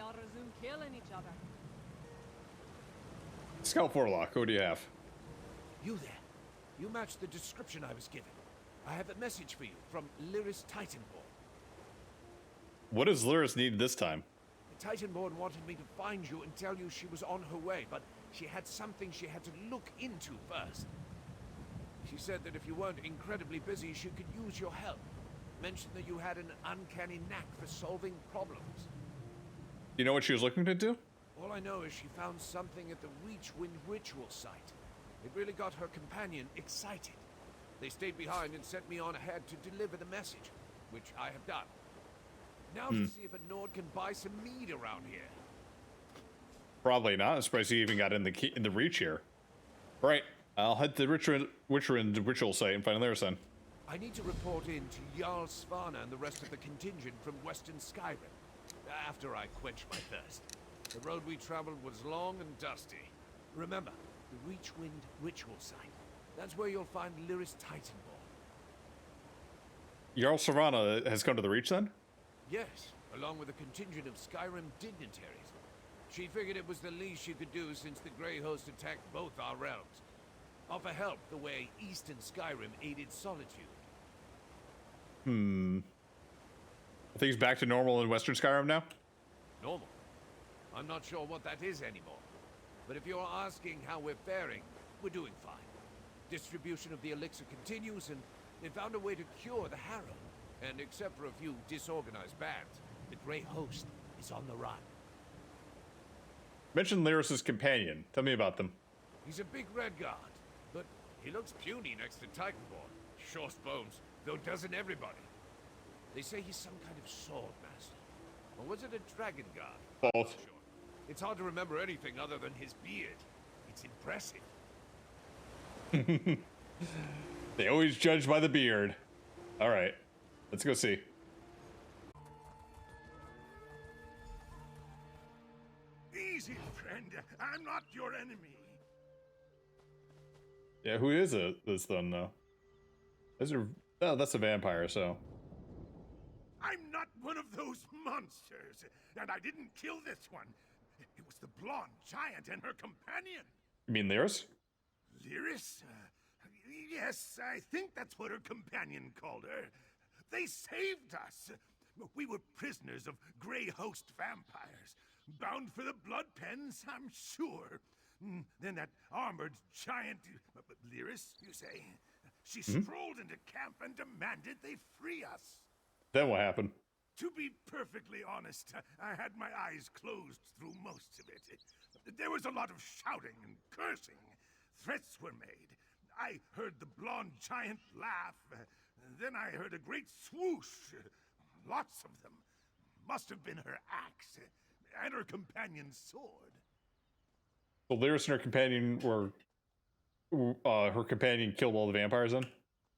all resume killing each other. Scout Forlock, who do you have? You there. You match the description I was given. I have a message for you from Lyris Titanborn. What does Lyris need this time? The Titanborn wanted me to find you and tell you she was on her way, but she had something she had to look into first. She said that if you weren't incredibly busy, she could use your help. Mentioned that you had an uncanny knack for solving problems. You know what she was looking to do? All I know is she found something at the Reachwind ritual site. It really got her companion excited. They stayed behind and sent me on ahead to deliver the message, which I have done. Now to see if a Nord can buy some mead around here. Probably not. I'm surprised he even got in the reach here. Right. I'll head to the Reachwind ritual site and find Lyris then. I need to report in to Jarl Svanna and the rest of the contingent from Western Skyrim, after I quench my thirst. The road we traveled was long and dusty. Remember, the Reachwind ritual site. That's where you'll find Lyris Titanborn. Jarl Svanna has come to the Reach then? Yes, along with a contingent of Skyrim dignitaries. She figured it was the least she could do since the Grey Host attacked both our realms. Offer help the way Eastern Skyrim aided Solitude. I think he's back to normal in Western Skyrim now? Normal? I'm not sure what that is anymore. But if you're asking how we're faring, we're doing fine. Distribution of the elixir continues, and they found a way to cure the Harrow. And except for a few disorganized bands, the Grey Host is on the run. Mention Lyris' companion. Tell me about them. He's a big red guard, but he looks puny next to Titanborn. Short bones, though doesn't everybody. They say he's some kind of sword master. Or was it a dragon guard? Both. Sure. It's hard to remember anything other than his beard. It's impressive. They always judge by the beard. Alright. Let's go see. Easy, friend. I'm not your enemy. Yeah, who is this then, though? Oh, that's a vampire, so. I'm not one of those monsters. And I didn't kill this one. It was the blonde giant and her companion. You mean Lyris? Lyris? Yes, I think that's what her companion called her. They saved us. We were prisoners of Grey Host vampires. Bound for the blood pens, I'm sure. Then that armored giant... Lyris, you say? She strolled into camp and demanded they free us. Then what happened? To be perfectly honest, I had my eyes closed through most of it. There was a lot of shouting and cursing. Threats were made. I heard the blonde giant laugh. Then I heard a great swoosh. Lots of them. Must have been her axe. And her companion's sword. So Lyris and her companion were... her companion killed all the vampires then?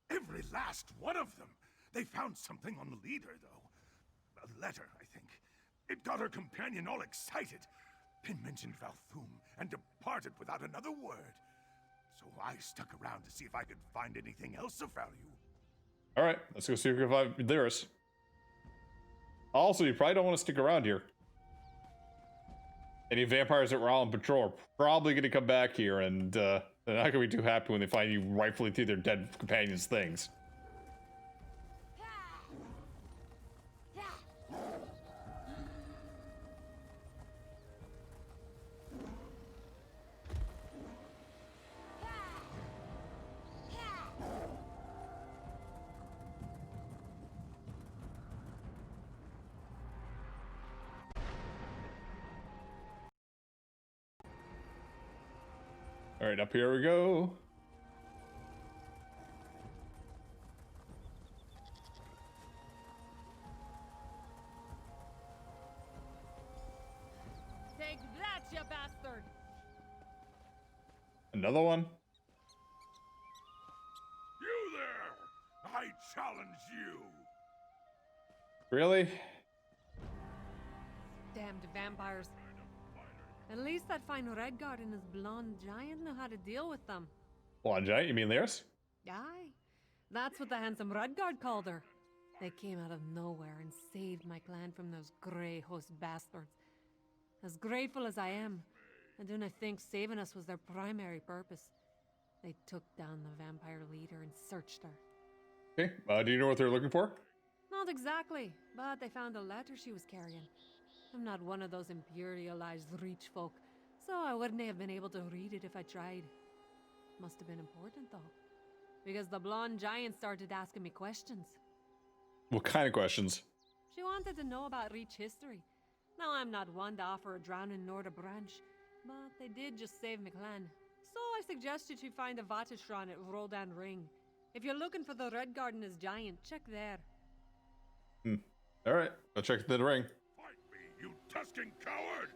Every last one of them. They found something on the leader, though. A letter, I think. It got her companion all excited. It mentioned Valthum and departed without another word. So I stuck around to see if I could find anything else of value. Alright, let's go see if we can find Lyris. Also, you probably don't want to stick around here. Any vampires that were out on patrol are probably going to come back here, and they're not going to be too happy when they find you rightfully through their dead companions' things. Alright, up here we go. Take that, you bastard! Another one? You there! I challenge you! Really? Damned vampires. At least that fine Redguard and his blonde giant know how to deal with them. Blonde giant? You mean Lyris? Aye. That's what the handsome Redguard called her. They came out of nowhere and saved my clan from those Grey Host bastards. As grateful as I am, I do not think saving us was their primary purpose. They took down the vampire leader and searched her. Okay, do you know what they're looking for? Not exactly, but they found a letter she was carrying. I'm not one of those imperialized Reach folk, so I wouldn't have been able to read it if I tried. Must have been important, though, because the blonde giant started asking me questions. What kind of questions? She wanted to know about Reach history. Now, I'm not one to offer a drowning nor to branch, but they did just save McClan. So I suggested she find a Vatishran at Rodan Ring. If you're looking for the Red Gardener's giant, check there. Alright, I'll check the ring. Fight me, you Tuscan coward!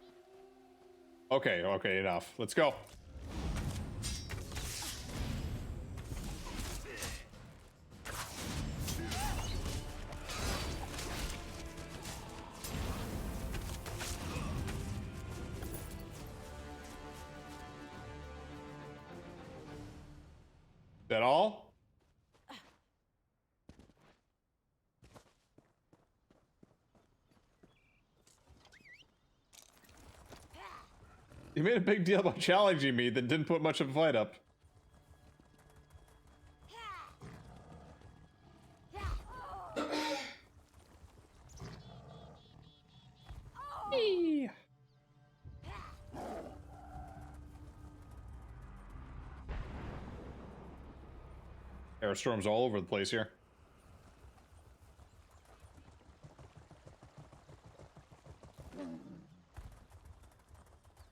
Okay, enough. Let's go. That all? You made a big deal about challenging me, then didn't put much of a fight up. Hey. Aerostrom's all over the place here.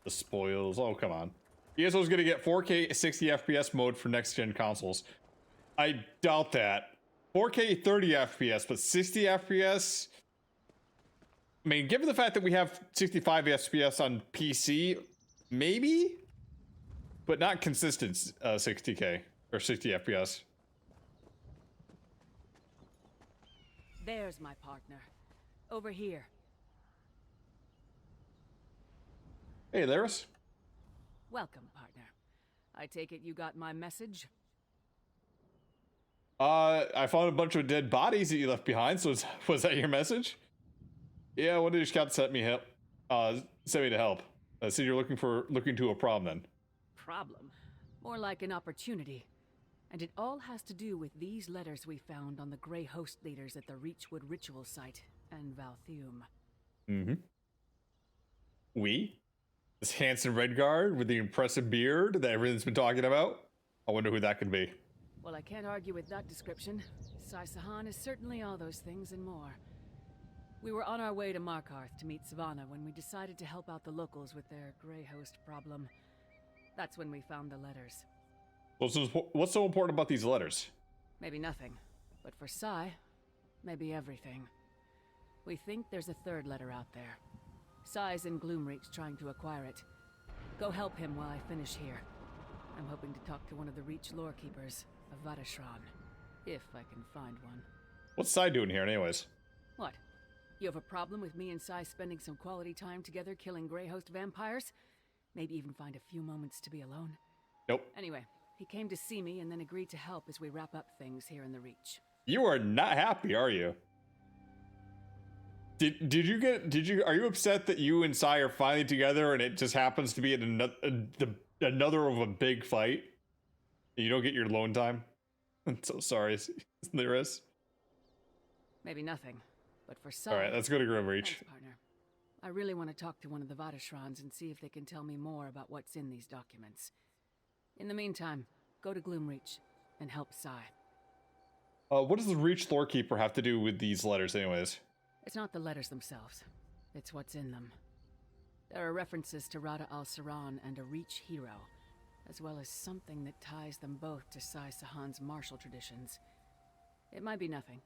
The spoils. Oh, come on. ESO's gonna get 4K 60 FPS mode for next-gen consoles. I doubt that. 4K 30 FPS, but 60 FPS? I mean, given the fact that we have 65 FPS on PC, maybe? But not consistent 60K or 60 FPS. There's my partner. Over here. Hey, Laris. Welcome, partner. I take it you got my message? I found a bunch of dead bodies that you left behind, so was that your message? Yeah, what did your scout send me help? Send me to help. Said you're looking to a problem then. Problem? More like an opportunity. And it all has to do with these letters we found on the Grey Host leaders at the Reachwood ritual site and Valthume. Mm-hmm. We? This handsome Redguard with the impressive beard that everyone's been talking about? I wonder who that could be. Well, I can't argue with that description. Sai Sahan is certainly all those things and more. We were on our way to Markarth to meet Savannah when we decided to help out the locals with their Grey Host problem. That's when we found the letters. What's so important about these letters? Maybe nothing, but for Sai, maybe everything. We think there's a third letter out there. Sai's in Gloomreach trying to acquire it. Go help him while I finish here. I'm hoping to talk to one of the Reach lore keepers, a Vatishran, if I can find one. What's Sai doing here anyways? What? You have a problem with me and Sai spending some quality time together killing Grey Host vampires? Maybe even find a few moments to be alone? Nope. Anyway, he came to see me and then agreed to help as we wrap up things here in the Reach. You are not happy, are you? Are you upset that you and Sai are finally together and it just happens to be at another of a big fight? And you don't get your alone time? I'm so sorry, there is. Maybe nothing, but for Sai... Alright, let's go to Gloomreach. Thanks, partner. I really want to talk to one of the Vatishrans and see if they can tell me more about what's in these documents. In the meantime, go to Gloomreach and help Sai. What does the Reach Lorekeeper have to do with these letters anyways? It's not the letters themselves. It's what's in them. There are references to Rada al-Saran and a Reach hero, as well as something that ties them both to Sai Sahan's martial traditions. It might be nothing,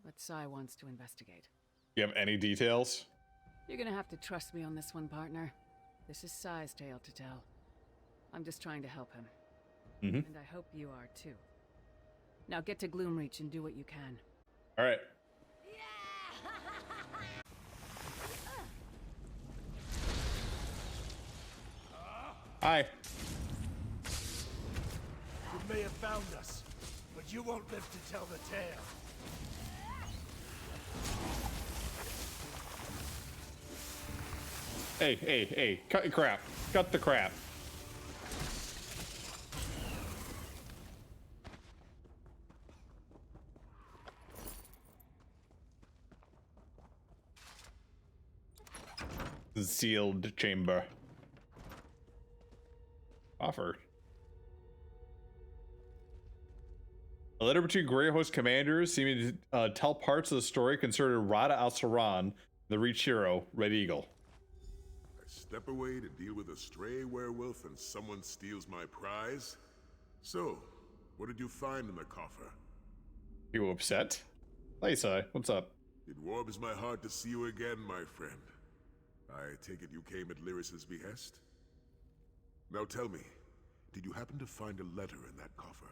but Sai wants to investigate. You have any details? You're gonna have to trust me on this one, partner. This is Sai's tale to tell. I'm just trying to help him. Mm-hmm. And I hope you are too. Now get to Gloomreach and do what you can. Alright. Hi. You may have found us, but you won't live to tell the tale. Hey, cut your crap. Cut the crap. Sealed chamber. Offer. A letter between Grey Host commanders seeming to tell parts of the story concerning Rada al-Saran, the Reach hero, Red Eagle. I step away to deal with a stray werewolf and someone steals my prize? So, what did you find in the coffer? You upset? Lisa, what's up? It warms my heart to see you again, my friend. I take it you came at Lyris's behest? Now tell me, did you happen to find a letter in that coffer?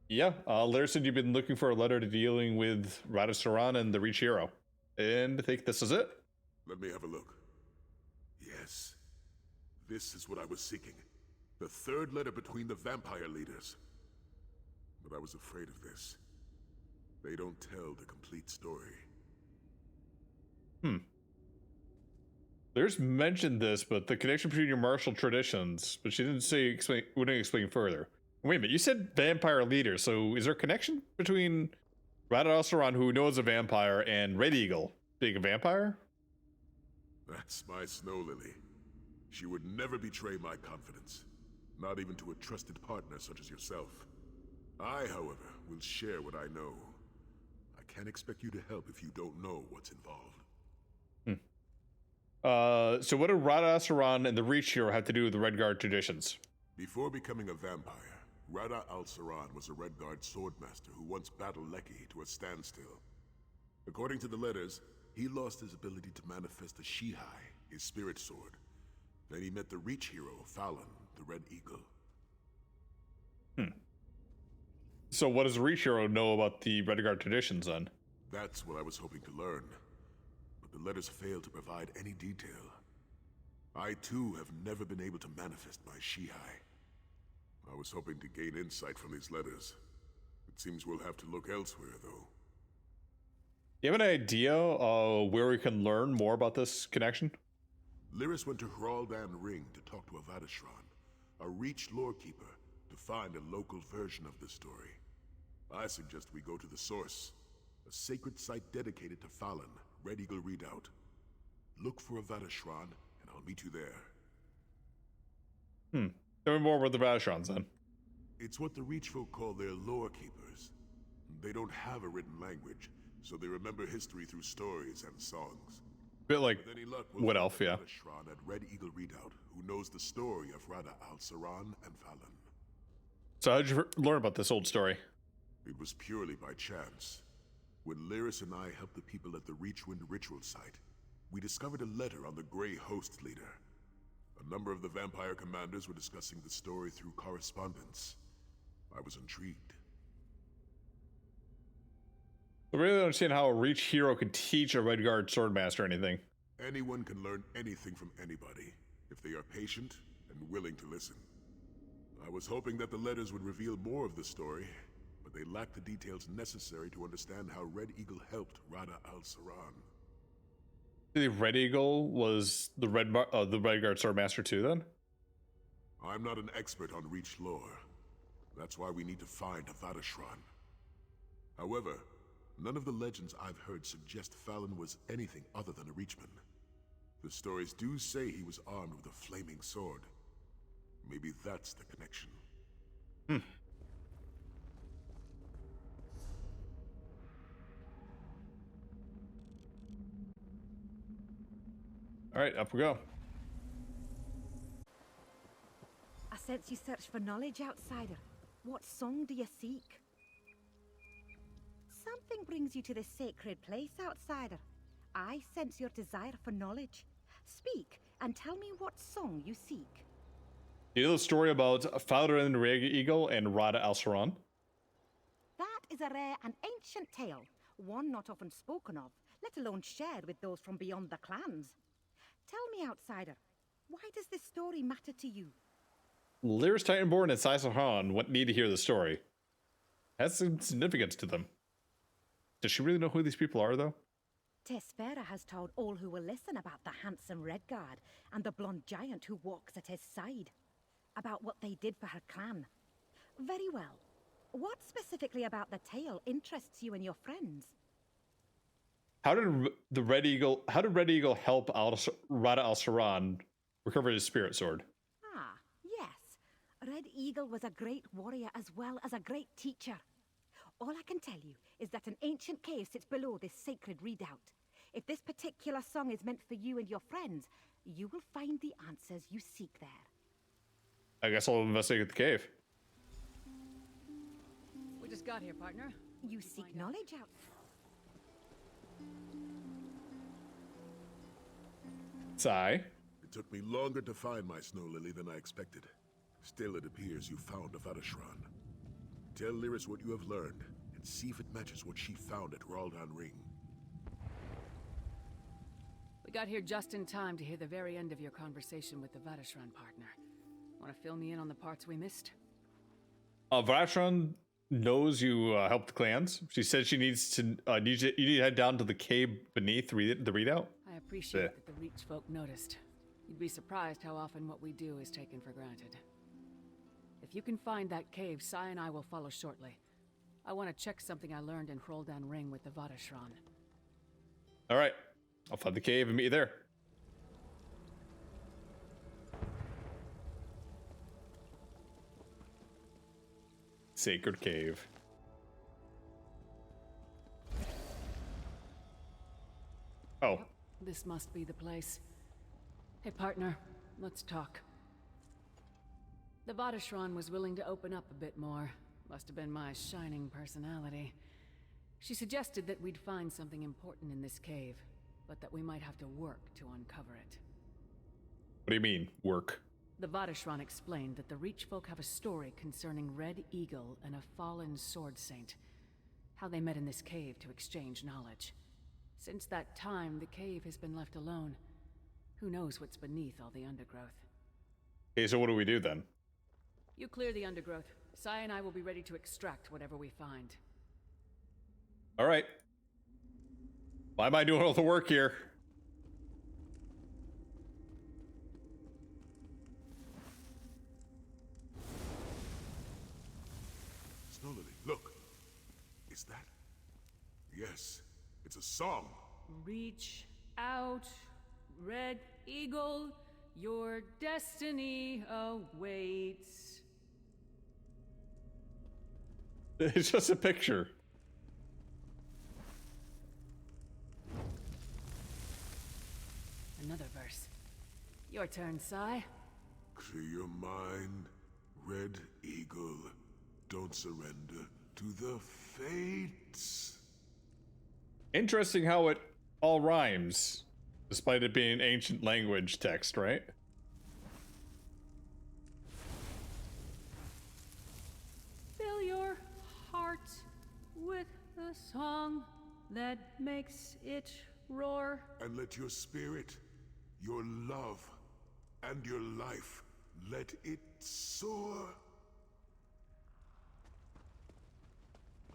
Yeah, Lyris said you've been looking for a letter to dealing with Rada Saran and the Reach hero. And I think this is it. Let me have a look. Yes. This is what I was seeking. The third letter between the vampire leaders. But I was afraid of this. They don't tell the complete story. Lyris mentioned this, but the connection between your martial traditions, but she didn't wouldn't explain further. Wait a minute, you said vampire leader, so is there a connection between Rada al-Saran, who knows a vampire, and Red Eagle being a vampire? That's my snow lily. She would never betray my confidence. Not even to a trusted partner such as yourself. I, however, will share what I know. I can't expect you to help if you don't know what's involved. So what did Rada al-Saran and the Reach hero have to do with the Redguard traditions? Before becoming a vampire, Rada al-Saran was a Redguard swordmaster who once battled Leki to a standstill. According to the letters, he lost his ability to manifest the Shihai, his spirit sword. Then he met the Reach hero, Fallon, the Red Eagle. So what does the Reach hero know about the Redguard traditions then? That's what I was hoping to learn. But the letters fail to provide any detail. I too have never been able to manifest my Shihai. I was hoping to gain insight from these letters. It seems we'll have to look elsewhere, though. Do you have an idea where we can learn more about this connection? Lyris went to Hraldan Ring to talk to Avadashran, a Reach lorekeeper, to find a local version of the story. I suggest we go to the source, a sacred site dedicated to Fallon, Red Eagle Redoubt. Look for Avadashran, and I'll meet you there. Tell me more about the Vadashrans then. It's what the Reach folk call their lore keepers. They don't have a written language, so they remember history through stories and songs. Bit like With any luck, Wood find Elf, yeah. Avadashran at Red Eagle Redoubt, who knows the story of Rada al-Saran and Fallon. So how'd you learn about this old story? It was purely by chance. When Lyris and I helped the people at the Reachwind ritual site, we discovered a letter on the Grey Host leader. A number of the vampire commanders were discussing the story through correspondence. I was intrigued. I really don't understand how a Reach hero could teach a Redguard swordmaster anything. Anyone can learn anything from anybody, if they are patient and willing to listen. I was hoping that the letters would reveal more of the story, but they lacked the details necessary to understand how Red Eagle helped Rada al-Saran. The Red Eagle was the Redguard swordmaster too then? I'm not an expert on Reach lore. That's why we need to find Avadashran. However, none of the legends I've heard suggest Fallon was anything other than a Reachman. The stories do say he was armed with a flaming sword. Maybe that's the connection. Alright, up we go. I sense you search for knowledge, outsider. What song do you seek? Something brings you to this sacred place, outsider. I sense your desire for knowledge. Speak, and tell me what song you seek. You know the story about Fallon the Red Eagle and Rada al-Saran? That is a rare and ancient tale, one not often spoken of, let alone shared with those from beyond the clans. Tell me, outsider, why does this story matter to you? Lyris Titanborn and Saisahan need to hear the story. Has some significance to them. Does she really know who these people are, though? Tesfera has told all who will listen about the handsome Redguard and the blonde giant who walks at his side. About what they did for her clan. Very well. What specifically about the tale interests you and your friends? How did Red Eagle help Rada al-Saran recover his spirit sword? Ah, yes. Red Eagle was a great warrior as well as a great teacher. All I can tell you is that an ancient cave sits below this sacred redoubt. If this particular song is meant for you and your friends, you will find the answers you seek there. I guess I'll investigate the cave. We just got here, partner. You seek knowledge out. Sai. It took me longer to find my snow lily than I expected. Still, it appears you found a Vatashran. Tell Lyris what you have learned, and see if it matches what she found at Raldan Ring. We got here just in time to hear the very end of your conversation with the Vatashran partner. Want to fill me in on the parts we missed? Vatashran knows you helped the clans. She said she needs to you need to head down to the cave beneath the redoubt. I appreciate that the Reach folk noticed. You'd be surprised how often what we do is taken for granted. If you can find that cave, Sai and I will follow shortly. I want to check something I learned in Hroldan Ring with the Vatashran. All right, I'll find the cave and meet you there. Sacred cave. Oh. Yep, this must be the place. Hey, partner, let's talk. The Vatashran was willing to open up a bit more. Must have been my shining personality. She suggested that we'd find something important in this cave, but that we might have to work to uncover it. What do you mean, work? The Vatashran explained that the Reach folk have a story concerning Red Eagle and a fallen sword saint. How they met in this cave to exchange knowledge. Since that time, the cave has been left alone. Who knows what's beneath all the undergrowth? Okay, so what do we do then? You clear the undergrowth. Sai and I will be ready to extract whatever we find. All right. Why am I doing all the work here? Snow lily, look. Is that? Yes, it's a song. Reach out, Red Eagle, your destiny awaits. It's just a picture. Another verse. Your turn, Sai. Clear your mind, Red Eagle. Don't surrender to the fates. Interesting how it all rhymes, despite it being ancient language text, right? Fill your heart with a song that makes it roar. And let your spirit, your love, and your life, let it soar.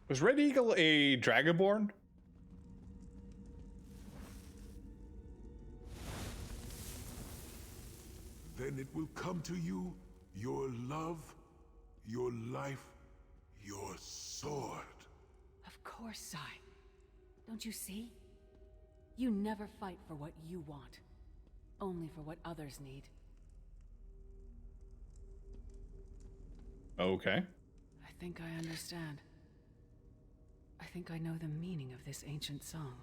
Was Red Eagle a Dragonborn? Then it will come to you, your love, your life, your sword. Of course, Sai. Don't you see? You never fight for what you want. Only for what others need. Okay. I think I understand. I think I know the meaning of this ancient song.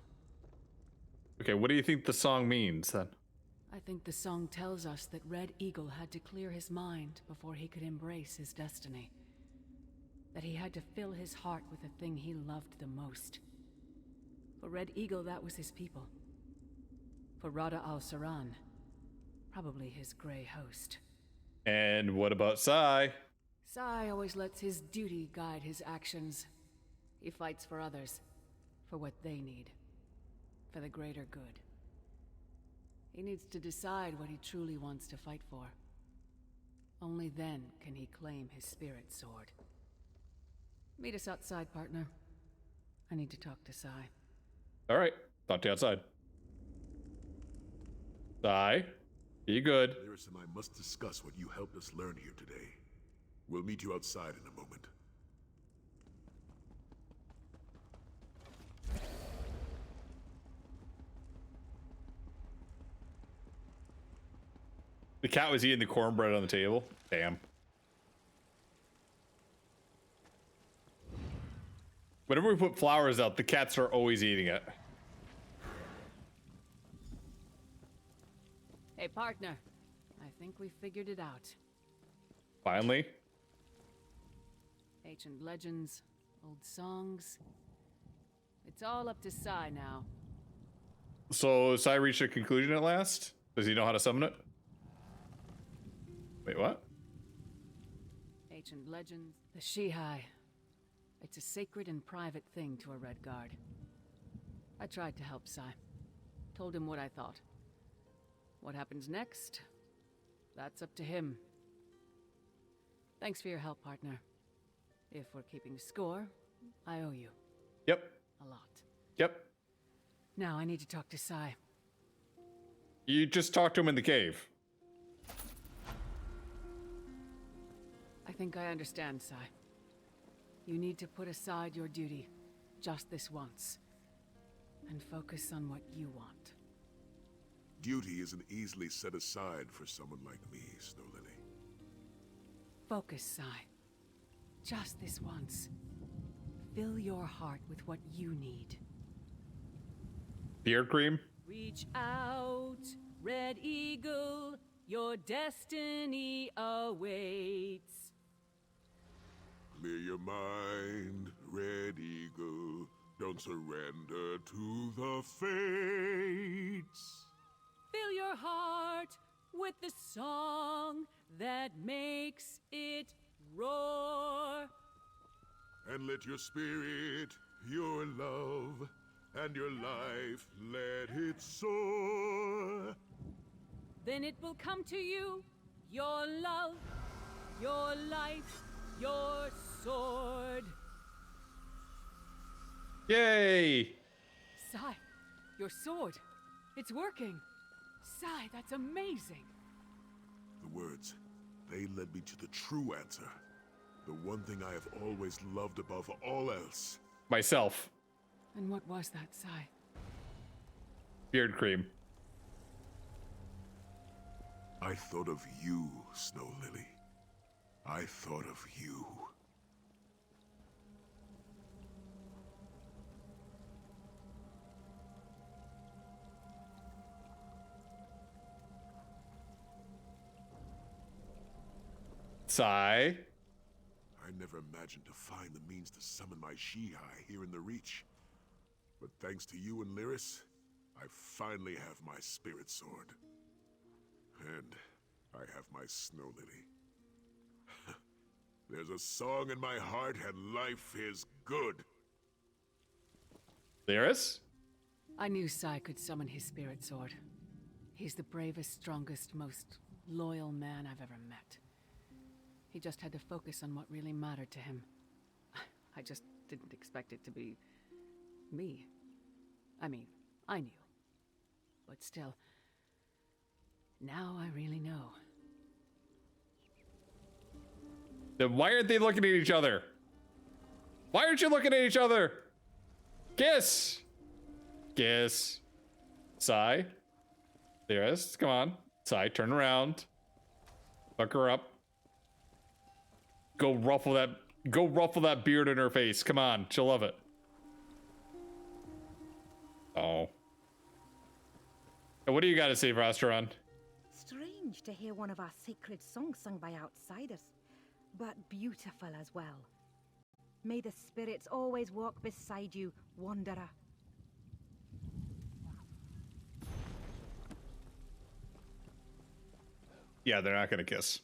Okay, what do you think the song means then? I think the song tells us that Red Eagle had to clear his mind before he could embrace his destiny. That he had to fill his heart with the thing he loved the most. For Red Eagle, that was his people. For Rada al-Saran, probably his gray host. And what about Sai? Sai always lets his duty guide his actions. He fights for others, for what they need, for the greater good. He needs to decide what he truly wants to fight for. Only then can he claim his spirit sword. Meet us outside, partner. I need to talk to Sai. All right, Talk to you outside. Sai, be good. Lyris and I must discuss what you helped us learn here today. We'll meet you outside in a moment. The cat was eating the cornbread on the table. Damn. Whenever we put flowers out, the cats are always eating it. Hey, partner. I think we figured it out. Finally. Ancient legends, old songs. It's all up to Sai now. So Sai reached a conclusion at last? Does he know how to summon it? Wait, what? Ancient legends. The Shihai. It's a sacred and private thing to a Red Guard. I tried to help Sai. Told him what I thought. What happens next? That's up to him. Thanks for your help, partner. If we're keeping score, I owe you. Yep. A lot. Yep. Now I need to talk to Sai. You just talked to him in the cave. I think I understand, Sai. You need to put aside your duty, just this once, and focus on what you want. Duty isn't easily set aside for someone like me, Snow Lily. Focus, Sai. Just this once. Fill your heart with what you need. Beard cream? Reach out, Red Eagle. Your destiny awaits. Clear your mind, Red Eagle. Don't surrender to the fates. Fill your heart with the song that makes it roar. And let your spirit, your love, and your life, let it soar. Then it will come to you, your love, your life, your sword. Yay! Sai, your sword. It's working. Sai, that's amazing. The words, they led me to the true answer. The one thing I have always loved above all else. Myself. And what was that, Sai? Beard cream. I thought of you, Snow Lily. I thought of you. Sai. I never imagined to find the means to summon my Shihai here in the Reach. But thanks to you and Lyris, I finally have my spirit sword. And I have my Snow Lily. There's a song in my heart and life is good. Lyris? I knew Sai could summon his spirit sword. He's the bravest, strongest, most loyal man I've ever met. He just had to focus on what really mattered to him. I just didn't expect it to be me. I mean, I knew. But still, now I really know. Then why aren't they looking at each other? Why aren't you looking at each other? Kiss! Kiss. Sai. Lyris, come on. Sai, turn around. Fuck her up. Go ruffle that beard in her face. Come on, she'll love it. Oh. What do you got to say, Rostron? Strange to hear one of our sacred songs sung by outsiders, but beautiful as well. May the spirits always walk beside you, wanderer. Yeah, they're not gonna kiss.